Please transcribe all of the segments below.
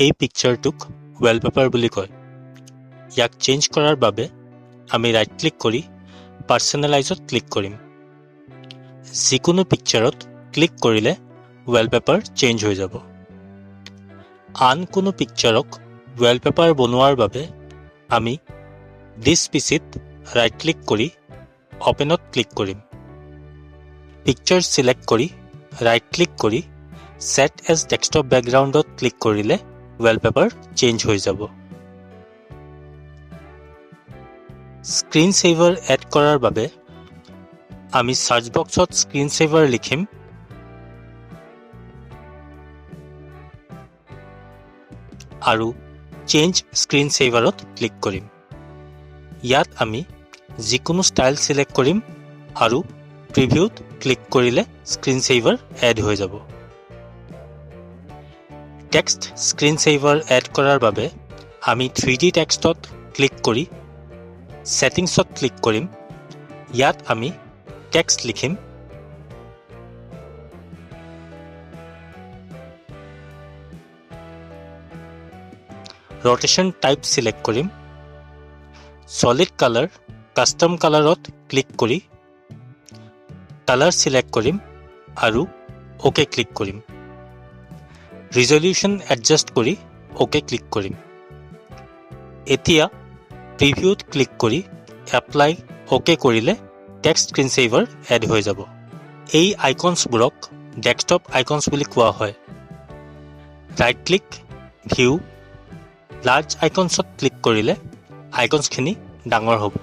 এই পিকচাৰটোক ৱালপেপাৰ বুলি কয়। ইয়াক চেঞ্জ কৰাৰ বাবে আমি ৰাইট ক্লিক কৰি পাৰ্চনেলাইজত ক্লিক কৰিম। যিকোনো পিকচাৰত ক্লিক কৰিলে ৱালপেপাৰ চেঞ্জ হৈ যাব। আন কোনো পিকচাৰক ৱালপেপাৰ বনোৱাৰ বাবে আমি দিছ পিচিত ৰাইট ক্লিক কৰি অপেনত ক্লিক কৰিম। পিকচাৰ চিলেক্ট কৰি ৰাইট ক্লিক কৰি ছেট এজ ডেস্কটপ বেকগ্ৰাউণ্ডত ক্লিক কৰিলে ৱালপেপাৰ চেঞ্জ হৈ যাব। স্ক্ৰীন ছেভাৰ এড কৰাৰ বাবে আমি সাৰ্চ বক্সত স্ক্ৰীন ছেভাৰ লিখিম আৰু চেঞ্জ স্ক্ৰীন ছেভাৰত ক্লিক কৰিম। ইয়াত আমি যিকোনো ষ্টাইল চিলেক্ট কৰিম আৰু প্ৰিভিউত ক্লিক কৰিলে স্ক্ৰীন ছেভাৰ এড হৈ যাব। টেক্সট স্ক্ৰীন ছেভাৰ এড কৰাৰ বাবে আমি 3D টেক্সটত ক্লিক কৰি ছেটিংছত ক্লিক কৰিম। ইয়াত আমি টেক্সট লিখিম ৰটেশ্যন টাইপ চিলেক্ট কৰিম। সলিড কালাৰ কাষ্টম কালাৰত ক্লিক কৰি কালাৰ চিলেক্ট কৰিম আৰু অ'কে ক্লিক কৰিম। ৰিজলিউশ্যন এডজাষ্ট কৰি অ'কে ক্লিক কৰিম। এতিয়া প্ৰিভিউত ক্লিক কৰি এপ্লাই অ'কে কৰিলে টেক্সট স্ক্ৰীন ছেভাৰ এড হৈ যাব। এই আইকনছবোৰক ডেস্কটপ আইকনছ বুলি কোৱা হয়। ৰাইট ক্লিক ভিউ লাৰ্জ আইকনছত ক্লিক কৰিলে আইকনছখিনি ডাঙৰ হ'ব।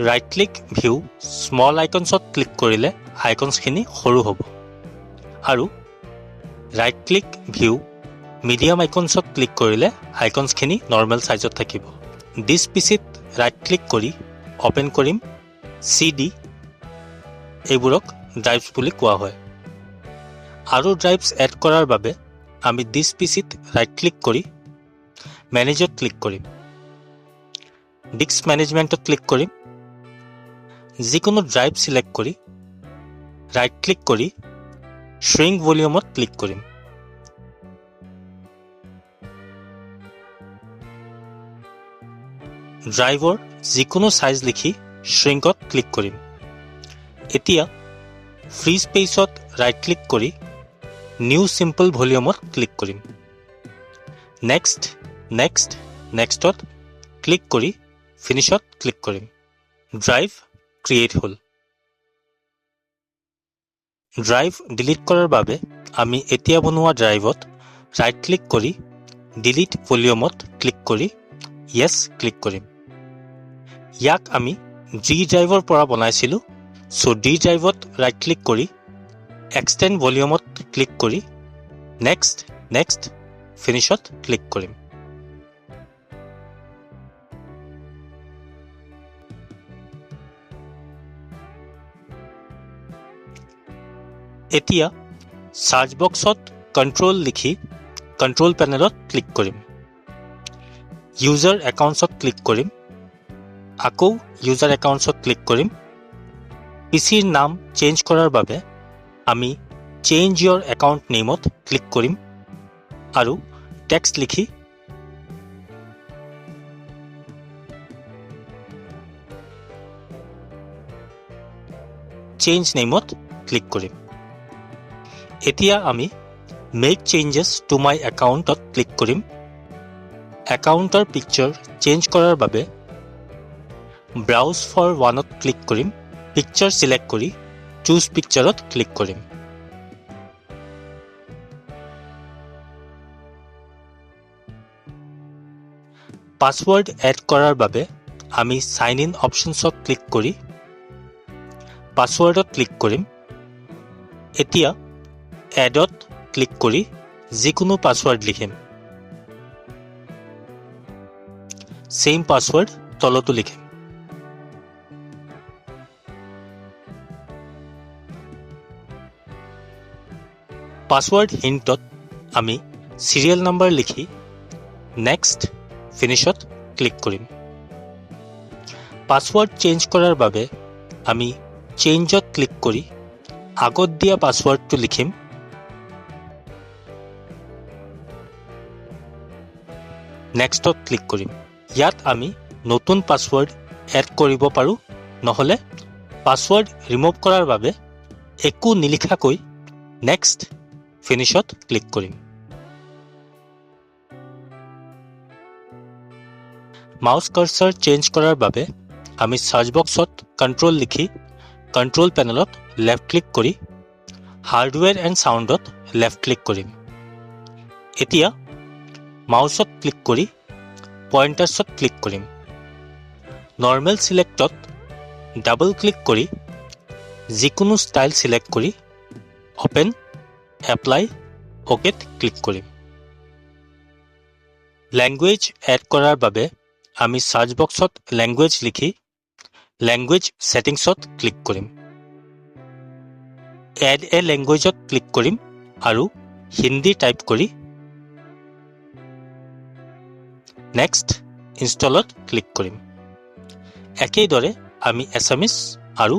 ৰাইট ক্লিক ভিউ স্মল আইকনছত ক্লিক কৰিলে আইকনছখিনি সৰু হ'ব। আৰু right click view medium আইকনছত click কৰিলে আইকনছখিনি নৰ্মেল চাইজত থাকিব। দিছ পিচিত ৰাইট ক্লিক কৰি অপেন কৰিম CD। এইবোৰক ড্ৰাইভছ বুলি কোৱা হয়। আৰু ড্ৰাইভছ এড কৰাৰ বাবে আমি দিছ পিচিত ৰাইট ক্লিক কৰি মেনেজত ক্লিক কৰিম। ডিস্ক মেনেজমেণ্টত ক্লিক কৰিম। যিকোনো ড্ৰাইভ চিলেক্ট কৰি ৰাইট ক্লিক কৰি শ্ৰিংক ভলিউমত ক্লিক কৰিম। ড্ৰাইভৰ যিকোনো চাইজ লিখি শ্ৰিংকত ক্লিক কৰিম। এতিয়া ফ্ৰী স্পেচত ৰাইট ক্লিক কৰি নিউ চিম্পল ভলিউমত ক্লিক কৰিম। নেক্সট নেক্সট নেক্সটত ক্লিক কৰি ফিনিছত ক্লিক কৰিম। ড্ৰাইভ ক্ৰিয়েট হ'ল। ড্ৰাইভ ডিলিট কৰাৰ বাবে আমি এতিয়া বনোৱা ড্ৰাইভত ৰাইট ক্লিক কৰি ডিলিট ভলিউমত ক্লিক কৰি য়েছ ক্লিক কৰিম। ইয়াক আমি ডি ড্ৰাইভৰ পৰা বনাইছিলোঁ। ডি ড্ৰাইভত ৰাইট ক্লিক কৰি এক্সটেণ্ড ভলিউমত ক্লিক কৰি নেক্সট নেক্সট ফিনিছত ক্লিক কৰিম। এতিয়া সাৰ্চ বক্সত কণ্ট্ৰল লিখি কণ্ট্ৰল পেনেলত ক্লিক কৰিম। ইউজাৰ একাউণ্টছত ক্লিক কৰিম। আকৌ ইউজাৰ একাউণ্টছত ক্লিক কৰিম। পিচিৰ নাম চেঞ্জ কৰাৰ বাবে আমি চেঞ্জ ইয়ৰ একাউণ্ট নেমত ক্লিক কৰিম আৰু টেক্সট লিখি চেঞ্জ নেমত ক্লিক কৰিম। এতিয়া আমি মেক চেঞ্জেছ টু মাই একাউণ্টত ক্লিক কৰিম। একাউণ্টৰ পিকচাৰ চেঞ্জ কৰাৰ বাবে ব্ৰাউজ ফৰ ওৱানত ক্লিক কৰিম। পিকচাৰ চিলেক্ট কৰি চুজ পিকচাৰত ক্লিক কৰিম। পাছৱৰ্ড এড কৰাৰ বাবে আমি সাইন ইন অপশ্যনছত ক্লিক কৰি পাছৱৰ্ডত ক্লিক কৰিম। এতিয়া এডত ক্লিক কৰি যিকোনো পাছৱৰ্ড লিখিম। চেম পাছৱৰ্ড তলতো লিখিম। পাছৱৰ্ড হিণ্টত আমি চিৰিয়েল নাম্বাৰ লিখি নেক্সট ফিনিছত ক্লিক কৰিম। পাছৱৰ্ড চেঞ্জ কৰাৰ বাবে আমি চেঞ্জত ক্লিক কৰি আগত দিয়া পাছৱৰ্ডটো লিখিম। নেক্সটত ক্লিক কৰিম। ইয়াত আমি নতুন পাছৱৰ্ড এড কৰিব পাৰোঁ, নহ'লে পাছৱৰ্ড ৰিমুভ কৰাৰ বাবে একো নিলিখাকৈ নেক্সট ফিনিছত ক্লিক কৰিম। মাউছ কাৰ্চৰ চেঞ্জ কৰাৰ বাবে আমি সাৰ্চ বক্সত কণ্ট্ৰল লিখি কণ্ট্ৰল পেনেলত লেফ্ট ক্লিক কৰি হাৰ্ডৱেৰ এণ্ড ছাউণ্ডত লেফ্ট ক্লিক কৰিম। এতিয়া মাউছত ক্লিক কৰি পইণ্টাৰ্ছত ক্লিক কৰিম। নৰ্মেল ছিলেক্টত ডাবল ক্লিক কৰি যিকোনো ষ্টাইল ছিলেক্ট কৰি অপেন, এপ্লাই, অ'কেত ক্লিক কৰিম। লেংগুৱেজ এড কৰাৰ বাবে আমি সাৰ্চ বক্সত লেংগুৱেজ লিখি লেংগুৱেজ ছেটিংছত ক্লিক কৰিম। এড এ লেংগুৱেজত ক্লিক কৰিম আৰু হিন্দী টাইপ কৰি নেক্সট ইনষ্টলত ক্লিক কৰিম। একেদৰে আমি এছামিছ আৰু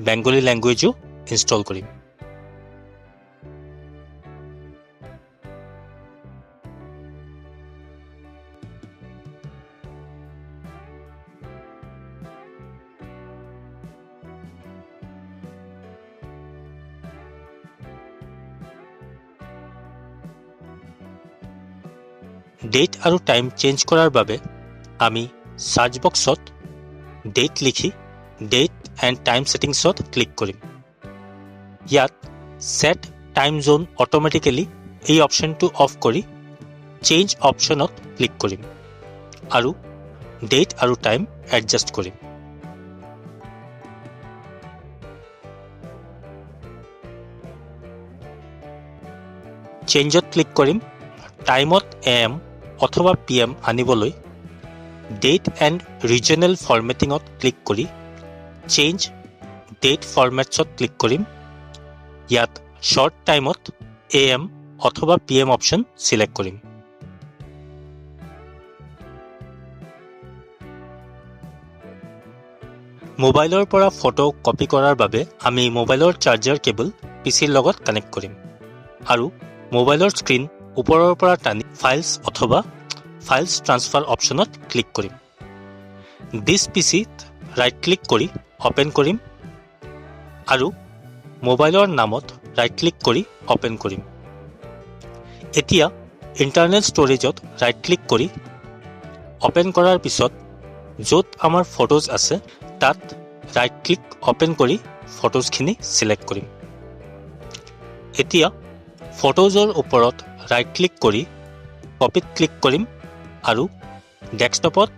বেংগলী লেংগুৱেজো ইনষ্টল কৰিম। ডেট আৰু টাইম চেঞ্জ কৰাৰ বাবে আমি সাৰ্চ বক্সত ডেট লিখি ডেট এণ্ড টাইম ছেটিংছত ক্লিক কৰিম। ইয়াত ছেট টাইম জোন অট'মেটিকেলি এই অপশ্যনটো অফ কৰি চেঞ্জ অপশ্যনত ক্লিক কৰিম আৰু ডেট আৰু টাইম এডজাষ্ট কৰিম। চেঞ্জত ক্লিক কৰিম। টাইমত AM অথবা PM আনিবলৈ ডেট এণ্ড ৰিজনেল ফৰ্মেটিঙত ক্লিক কৰি চেঞ্জ ডেট ফৰ্মেটছত ক্লিক কৰিম। ইয়াত শ্বৰ্ট টাইমত AM অথবা PM অপশ্যন ছিলেক্ট কৰিম। মোবাইলৰ পৰা ফটো কপি কৰাৰ বাবে আমি মোবাইলৰ চাৰ্জাৰ কেবল PCৰ লগত কানেক্ট কৰিম আৰু মোবাইলৰ স্ক্ৰীন ওপৰৰ পৰা টানি ফাইলছ অথবা ফাইলছ ট্ৰান্সফাৰ অপশ্যনত ক্লিক কৰিম। দিছ PCত ৰাইট ক্লিক কৰি অপেন কৰিম আৰু মোবাইলৰ নামত ৰাইট ক্লিক কৰি অপেন কৰিম। এতিয়া ইণ্টাৰনেল ষ্ট'ৰেজত ৰাইট ক্লিক কৰি অপেন কৰাৰ পিছত য'ত আমাৰ ফটোজ আছে তাত ৰাইট ক্লিক অপেন কৰি ফটোজখিনি ছিলেক্ট কৰিম। এতিয়া ফটোজৰ ওপৰত ৰাইট ক্লিক কৰি কপিত ক্লিক কৰিম আৰু ডেস্কটপত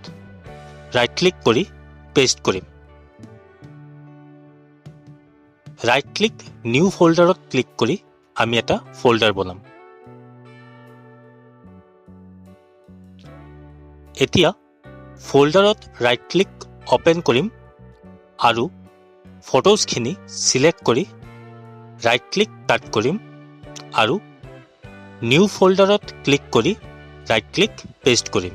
ৰাইট ক্লিক কৰি পেষ্ট কৰিম। ৰাইট ক্লিক নিউ ফল্ডাৰত ক্লিক কৰি আমি এটা ফল্ডাৰ বনাম। এতিয়া ফল্ডাৰত ৰাইট ক্লিক অপেন কৰিম আৰু ফটোজখিনি ছিলেক্ট কৰি ৰাইট ক্লিক কাট কৰিম আৰু নিউ ফল্ডাৰত ক্লিক কৰি ৰাইট ক্লিক পেষ্ট কৰিম।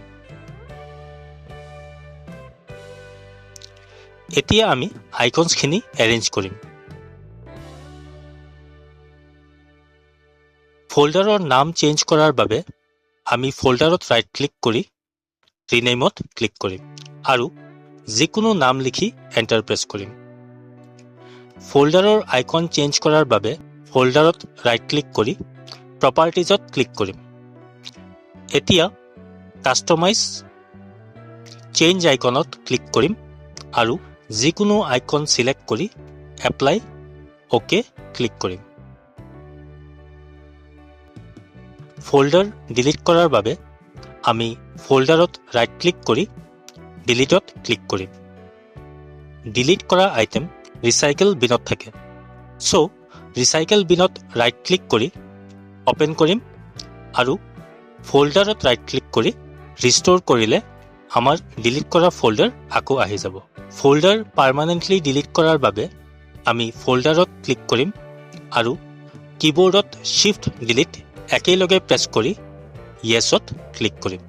এতিয়া আমি আইকনছখিনি এৰেঞ্জ কৰিম। ফল্ডাৰৰ নাম চেঞ্জ কৰাৰ বাবে আমি ফল্ডাৰত ৰাইট ক্লিক কৰি ৰিনেমত ক্লিক কৰিম আৰু যিকোনো নাম লিখি এণ্টাৰ প্ৰেছ কৰিম। ফল্ডাৰৰ আইকন চেঞ্জ কৰাৰ বাবে ফল্ডাৰত ৰাইট ক্লিক কৰি প্ৰপাৰ্টিজত ক্লিক কৰিম। এতিয়া কাষ্টমাইজ চেঞ্জ আইকনত ক্লিক কৰিম আৰু যিকোনো আইকন ছিলেক্ট কৰি এপ্লাই, অ'কে ক্লিক কৰিম। ফল্ডাৰ ডিলিট কৰাৰ বাবে আমি ফল্ডাৰত ৰাইট ক্লিক কৰি ডিলিটত ক্লিক কৰিম। ডিলিট কৰা আইটেম ৰিচাইকেল বিনত থাকে, চ' ৰিচাইকেল বিনত ৰাইট ক্লিক কৰি অপেন কৰিম আৰু ফল্ডাৰত ৰাইট ক্লিক কৰি ৰিষ্ট'ৰ কৰিলে আমাৰ ডিলিট কৰা ফল্ডাৰ আকৌ আহি যাব। ফল্ডাৰ পাৰ্মানেণ্টলি ডিলিট কৰাৰ বাবে আমি ফল্ডাৰত ক্লিক কৰিম আৰু কীবৰ্ডত Shift ডিলিট একেলগে প্ৰেছ কৰি য়েছত ক্লিক কৰিম।